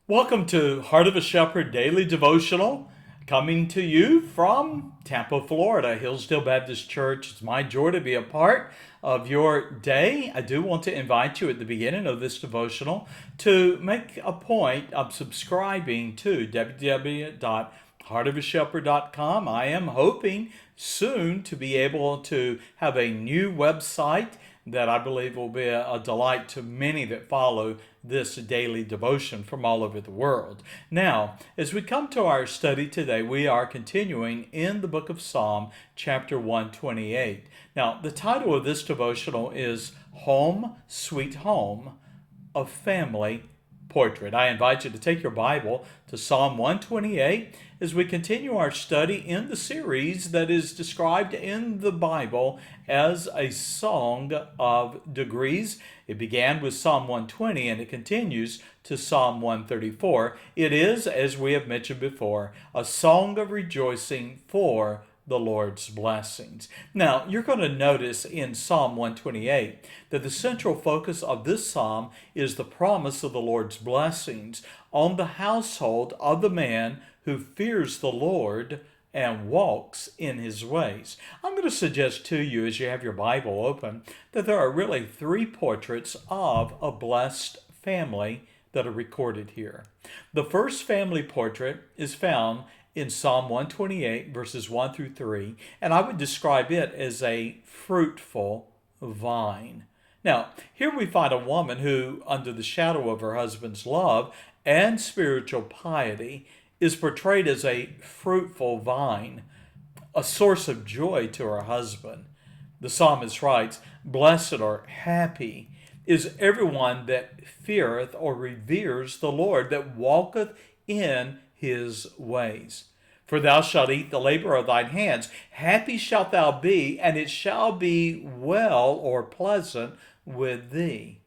Welcome to Heart of a Shepherd Daily Devotional, coming to you from Tampa, Florida, Hillsdale Baptist Church. It's my joy to be a part of your day. I do want to invite you at the beginning of this devotional to make a point of subscribing to www.heartofashepherd.com. I am hoping soon to be able to have a new website that I believe will be a delight to many that follow this daily devotion from all over the world. Now, as we come to our study today, we are continuing in the book of Psalm, chapter 128. Now, the title of this devotional is Home, Sweet Home, a Family Portrait. I invite you to take your Bible to Psalm 128 as we continue our study in the series that is described in the Bible as a song of degrees. It began with Psalm 120 and it continues to Psalm 134. It is, as we have mentioned before, a song of rejoicing for the Lord's blessings. Now, you're going to notice in Psalm 128 that the central focus of this psalm is the promise of the Lord's blessings on the household of the man who fears the Lord and walks in his ways. I'm going to suggest to you, as you have your Bible open, that there are really three portraits of a blessed family that are recorded here. The first family portrait is found in Psalm 128, verses 1 through 3, and I would describe it as a fruitful vine. Now, here we find a woman who, under the shadow of her husband's love and spiritual piety, is portrayed as a fruitful vine, a source of joy to her husband. The psalmist writes, "Blessed or happy is everyone that feareth or reveres the Lord, that walketh in his ways. For thou shalt eat the labor of thine hands. Happy shalt thou be, and it shall be well or pleasant with thee."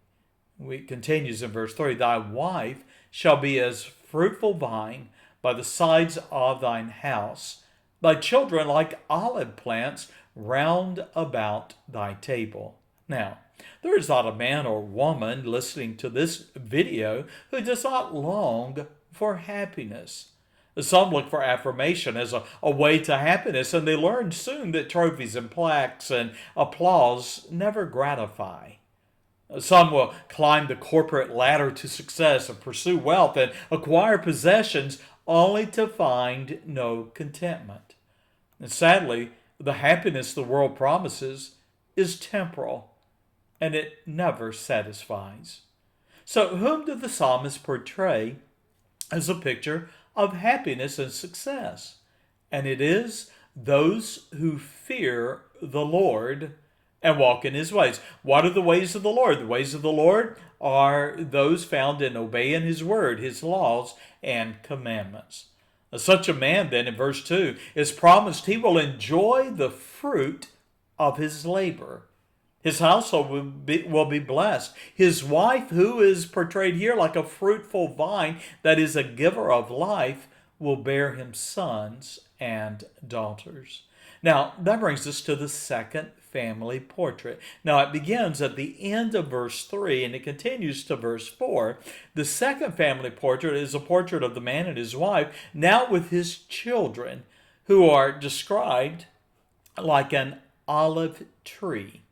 It continues in verse 3, "Thy wife shall be as fruitful vine by the sides of thine house, thy children like olive plants round about thy table." Now, there is not a man or woman listening to this video who does not long for happiness. Some look for affirmation as a way to happiness, and they learn soon that trophies and plaques and applause never gratify. Some will climb the corporate ladder to success and pursue wealth and acquire possessions only to find no contentment. And sadly, the happiness the world promises is temporal, and it never satisfies. So, whom did the psalmist portray as a picture of happiness and success? And it is those who fear the Lord and walk in his ways. What are the ways of the Lord? The ways of the Lord are those found in obeying his word, his laws, and commandments. Such a man, then, in verse 2, is promised he will enjoy the fruit of his labor. His household will be blessed. His wife, who is portrayed here like a fruitful vine that is a giver of life, will bear him sons and daughters. Now, that brings us to the second family portrait. Now, it begins at the end of verse 3 and it continues to verse 4. The second family portrait is a portrait of the man and his wife, now with his children, who are described like an olive tree.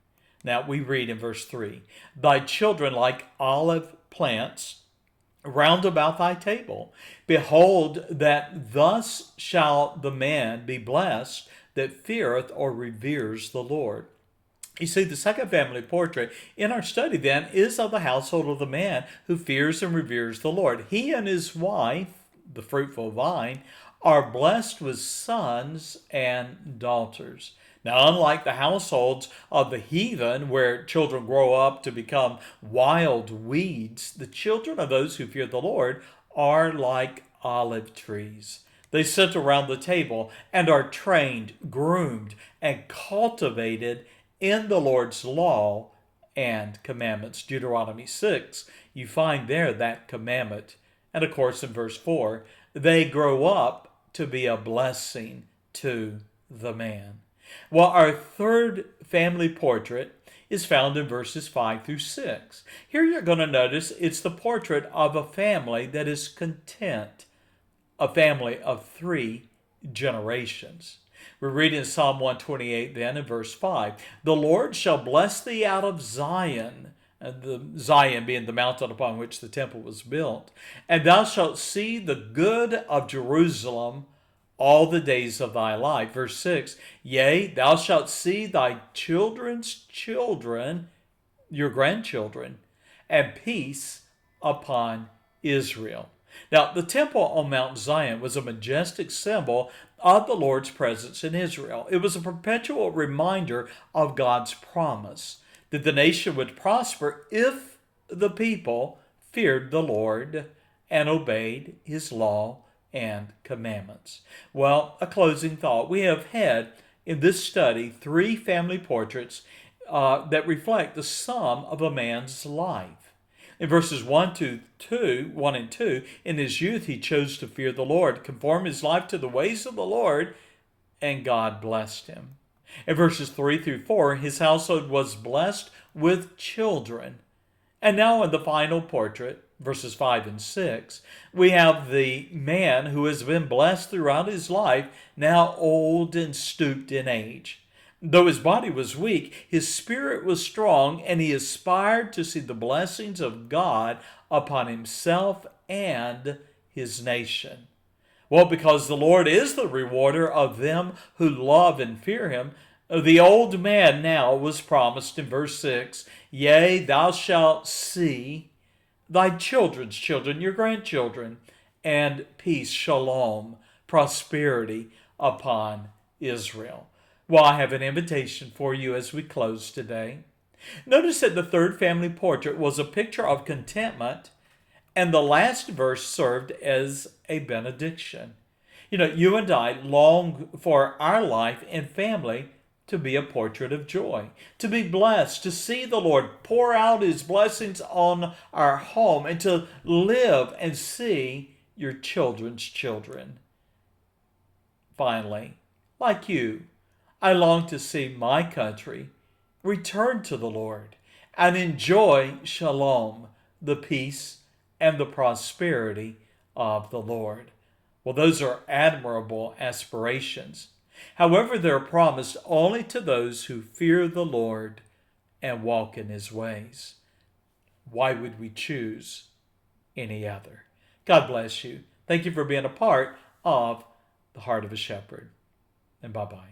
Now we read in verse 3, "Thy children like olive plants round about thy table. Behold, that thus shall the man be blessed that feareth or reveres the Lord." You see, the second family portrait in our study then is of the household of the man who fears and reveres the Lord. He and his wife, the fruitful vine, are blessed with sons and daughters. Now, unlike the households of the heathen, where children grow up to become wild weeds, the children of those who fear the Lord are like olive trees. They sit around the table and are trained, groomed, and cultivated in the Lord's law and commandments. Deuteronomy 6, you find there that commandment. And of course, in verse 4, they grow up to be a blessing to the man. Well, our third family portrait is found in verses 5 through 6. Here you're going to notice it's the portrait of a family that is content, a family of 3 generations. We read in Psalm 128 then in verse 5, "The Lord shall bless thee out of Zion," the Zion being the mountain upon which the temple was built, "and thou shalt see the good of Jerusalem all the days of thy life." Verse 6, "Yea, thou shalt see thy children's children," your grandchildren, "and peace upon Israel." Now, the temple on Mount Zion was a majestic symbol of the Lord's presence in Israel. It was a perpetual reminder of God's promise that the nation would prosper if the people feared the Lord and obeyed his law and commandments. Well, a closing thought. We have had in this study 3 family portraits that reflect the sum of a man's life. In verses 1 and 2, in his youth he chose to fear the Lord, conform his life to the ways of the Lord, and God blessed him. In verses 3 through 4, his household was blessed with children. And now in the final portrait, verses 5 and 6, we have the man who has been blessed throughout his life, now old and stooped in age. Though his body was weak, his spirit was strong, and he aspired to see the blessings of God upon himself and his nation. Well, because the Lord is the rewarder of them who love and fear him, the old man now was promised in verse 6, "Yea, thou shalt see thy children's children," your grandchildren, "and peace," shalom, prosperity upon Israel. Well, I have an invitation for you as we close today. Notice that the 3rd family portrait was a picture of contentment, and the last verse served as a benediction. You know, you and I long for our life and family to be a portrait of joy, to be blessed, to see the Lord pour out his blessings on our home, and to live and see your children's children. Finally, like you, I long to see my country return to the Lord and enjoy shalom, the peace and the prosperity of the Lord. Well, those are admirable aspirations. However, they're promised only to those who fear the Lord and walk in his ways. Why would we choose any other? God bless you. Thank you for being a part of the Heart of a Shepherd. And bye-bye.